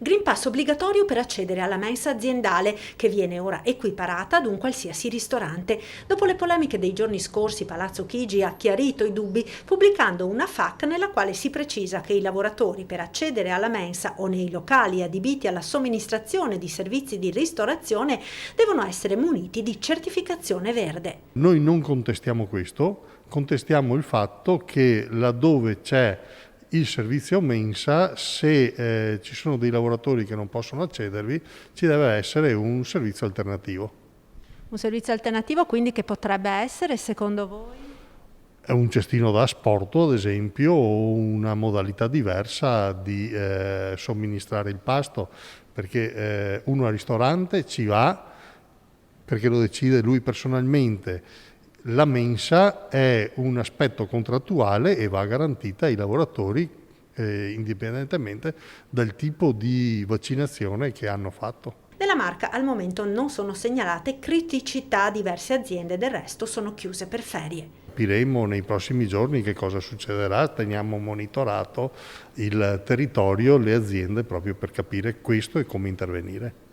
Green Pass obbligatorio per accedere alla mensa aziendale, che viene ora equiparata ad un qualsiasi ristorante. Dopo le polemiche dei giorni scorsi, Palazzo Chigi ha chiarito i dubbi pubblicando una FAQ nella quale si precisa che i lavoratori per accedere alla mensa o nei locali adibiti alla somministrazione di servizi di ristorazione devono essere muniti di certificazione verde. Noi non contestiamo questo, contestiamo il fatto che laddove c'è il servizio mensa, se ci sono dei lavoratori che non possono accedervi, ci deve essere un servizio alternativo. Un servizio alternativo quindi che potrebbe essere, secondo voi? È un cestino da asporto, ad esempio, o una modalità diversa di somministrare il pasto, perché uno al ristorante ci va perché lo decide lui personalmente. La mensa è un aspetto contrattuale e va garantita ai lavoratori indipendentemente dal tipo di vaccinazione che hanno fatto. Nella Marca al momento non sono segnalate criticità, diverse aziende del resto sono chiuse per ferie. Capiremo nei prossimi giorni che cosa succederà, teniamo monitorato il territorio, le aziende proprio per capire questo e come intervenire.